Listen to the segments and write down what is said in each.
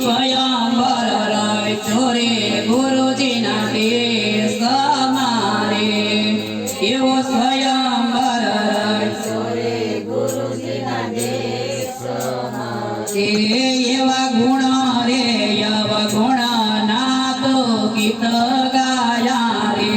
સ્વયંવર રચ્યો રે ગુરુજીના દેશ મારે એવો સ્વયંવર રચ્યો રે ગુરુજીના દેશ મારે એવા ગુણ રે અવગુણ ના તો ગીત ગાયા રે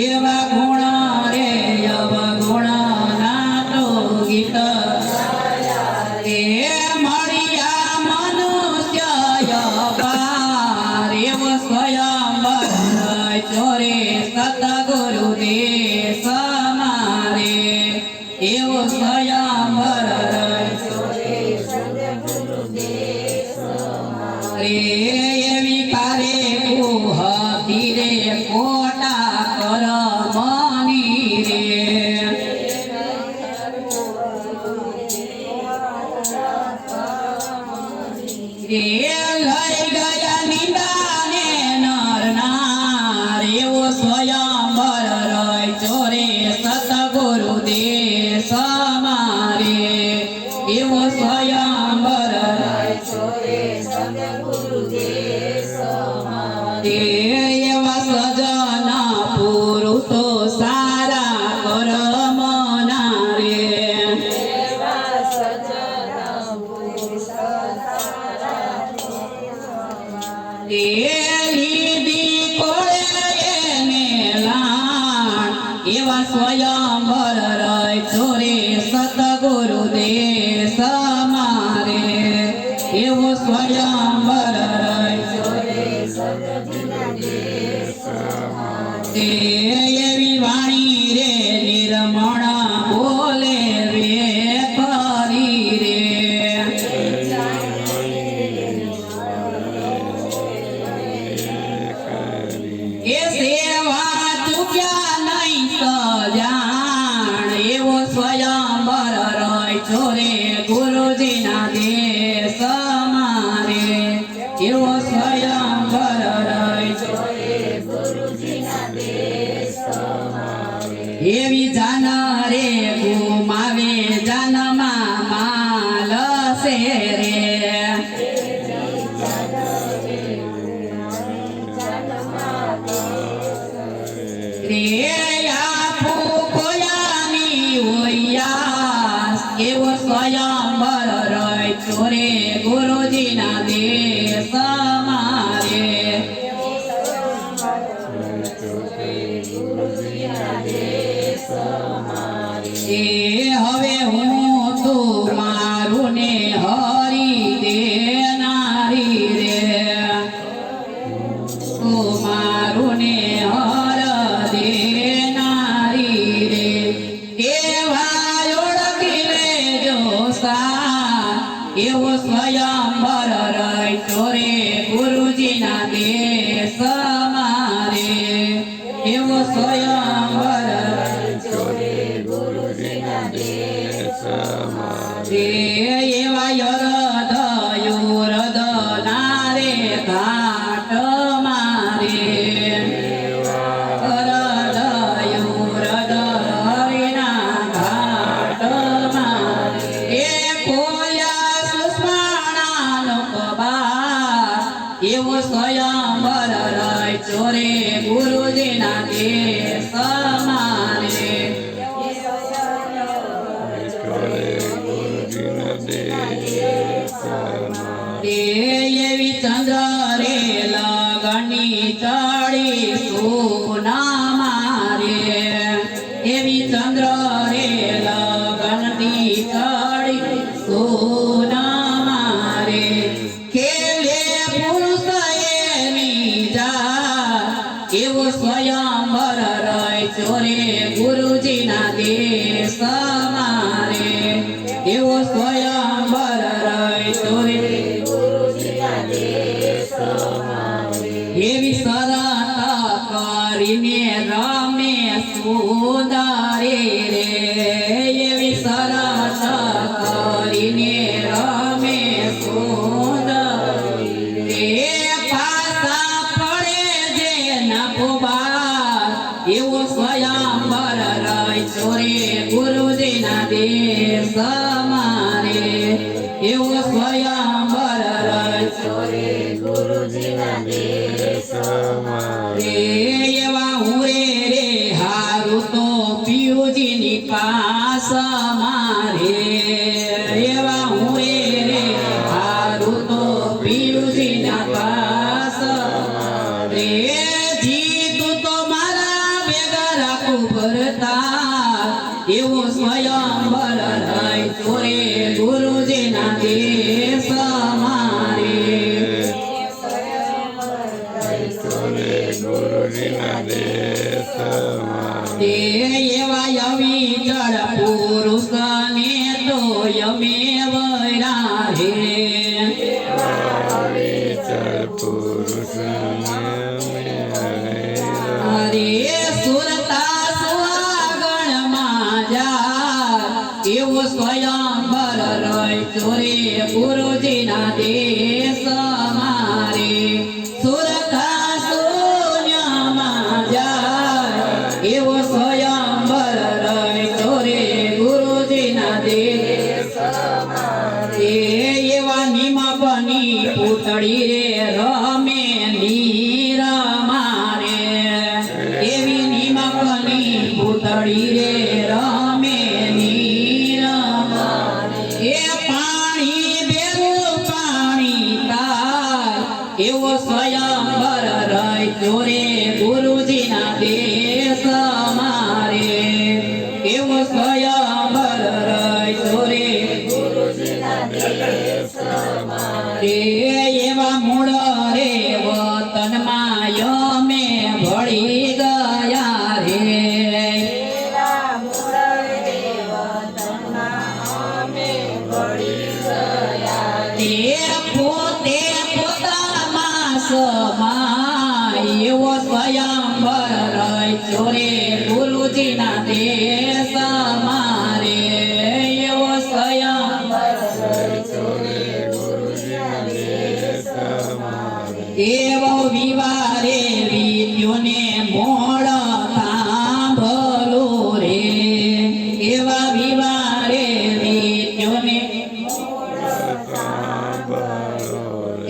એવા ગુણ રે અવગુણ ના તો ગીત રે મળ્યા મનુષ્ય અપાર એવો સ્વયંવર રચ્યો રે સતગુરુ દેશ મારે એવો સ્વયંવર રચ્યો રે સતગુરુ દેશ મારે એવી કારે કુહતી રે કોટા કરમની રે લઈ ગયા નિંદાને નર નાર એવો સ્વયંવર રચ્યો રે સતગુરુ દેશ મારે એવો સ્વયંવર રચ્યો રે સતગુરુ દેશ મારે એવા સજન પુરુષો સારા કરમના રે લીધી કોળે એને લાણ એવા સ્વયંવર રચ્યો રે સતગુરુ દેશ મારે એવો સ્વયંવર રચ્યો રે સતગુરુ દેશ મારે એવી વાણી રે નિર્મળ બોલે રે કરી રે એ સેવા ચૂક્યા નહીં સજાણ એવો સ્વયંવર રચ્યો રે ગુરુજીના દેશ મારે એવો સ્વયંવર રચ્યો રે ગુરુજીના દેશ મારે એવી જાન રે ગુમાવે જાનમાં માલ છે રે એવો સ્વયંવર રચ્યો રે ગુરુજીના દેશ મારે એ હવે હું તું મારું ને હરી દેનારી રે તું મારું ને હર દેનારી રે એવા ઓળખી લેજો એવો સ્વયંવર રચ્યો રે ગુરુજીના દેશ મારે એવો સ્વયંવર રચ્યો રે ગુરુજીના દેશ મારે એવા હૃદય નારે ઘાટ મારે એવો સ્વયંવર રચ્યો રે ગુરુજીના દેશ મારે એવી ચંદ્ર રે લગની ચડી સોના મારે એવી ચંદ્ર રે લગનની ચડી સોના મારે ખેલે એવો સ્વયંવર રચ્યો રે ગુરુજીના દેશ મારે એવો સ્વયંવર રચ્યો રે ગુરુજીના દેશ મારે એવી શરત કરીને રમે સુંદરે રે એવી શરત કરીને રમે સુંદરે એવો સ્વયંવર રચ્યો રે ગુરુજીના દેશ મારે એવો સ્વયંવર રચ્યો રે ચાર પુરુષ અરે સુરતા સુહાગણમાં જાય એવો સ્વયંવર રચ્યો રે ગુરુજીના દેશ મારે સુરતા શૂન્યમાં જાય એવો સ્વયંવર રચ્યો રે ગુરુજીના દેશ મારે એવા નિમપની પૂતળી રે રમે નીર મારે એવી નિમપની પૂતળી રે રમે નીર મારે એ પાણી બેરું પાણી થાય એવો સ્વયંવર રચ્યો રે ગુરુજીના દેશ મારે એવો સ્વયંવર રચ્યો રે ગુરુજીના દેશ મારે એવા મૂળ રે વતનમાં યમે ભળી ગયા રે તે પોતે પોતામાં સમાય એવો સ્વયંવર રચ્યો રે ગુરુજીના દેશ મારે એવો સ્વયંવર એવો વિવારે વિદ્યુને મોળ થાંભલો રે એવા વિવારે વિદ્યુને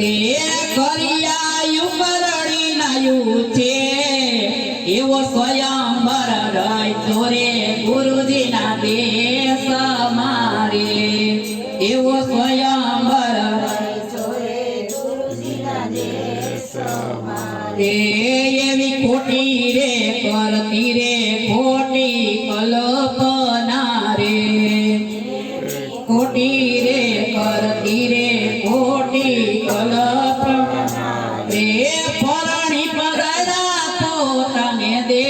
એ કરિયાયું કરડી નાયું છે એવો સ્વયંવર રચ્યો રે ગુરુજીના દેશ મારે એવો સ્વયંવર એવી ખોટી રે કરતી રે ખોટી કલ્પના રે ખોટી રે કરતી રે ખોટી કલ્પના રે પરણી પગડા પોતાને દે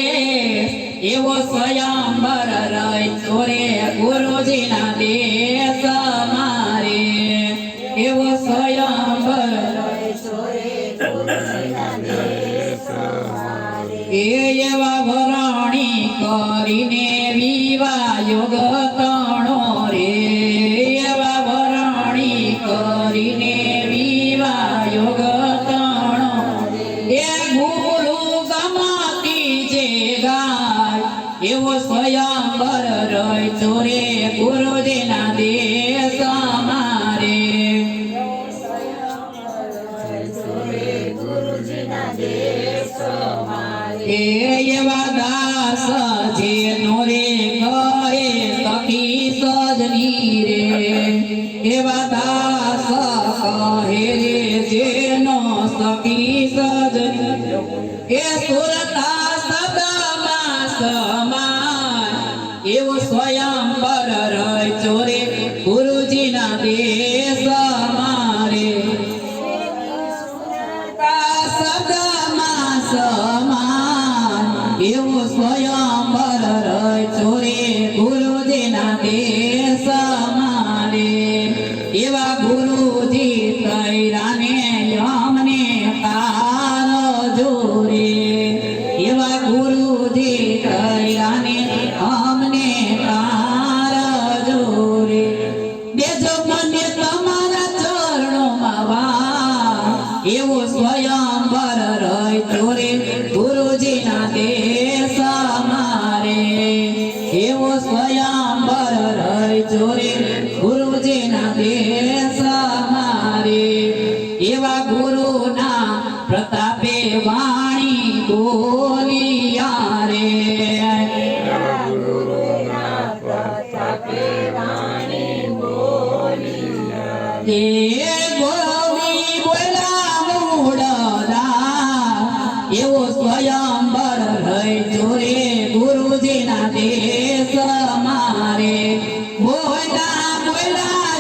એવો સ્વયંવર રચ્યો રે ગુરુજીના દેશ મારે એવો સ્વયંવર એવા વરણી કરીને વિવા યોગ તણો રે એવા વરણી કરીને વિવા યોગ તણો એ ગુરુ ગમતી જે ગાય એવો સ્વયંવર રચ્યો રે ગુરુજીના દેશ મારે એવા દાસ જેનો રે કહે સખી સજની રે એવા દાસ કહે રે જેનો સખી સજની એ સુરતા સદામાં સમાય એવો સ્વયંવર રચ્યો રે ગુરુજીના દેશ મારે સદામાં સમાય એવો સ્વયંવર રચ્યો રે ગુરુજીના દેશ મારે એવા ગુરુજી તૈરાને યમને તાર જોરે એવા ગુરુજી તૈરાને અમને તાર જોરે દેજો મને તમારા ચરણોમાં વા એવો સ્વયંવર રચ્યો રે ગુરુજીના દેશ મારે એવો સ્વયંવર રચ્યો રે ગુરુજીના દેશ મારે એવા ગુરુના પ્રતાપે વાણી બોલિયા રે એ ગોવી બોલા મૂળદા એવો સ્વયંવર રચ્યો રે ગુરુજીના દેશ મારે બોલા બોલા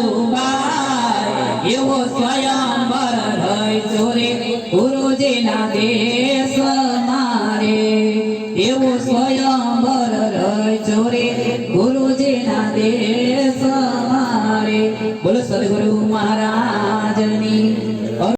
જબુબાઈ એવો સ્વયંવર રચ્યો રે ગુરુજીના દેશ મારે એવો સ્વયં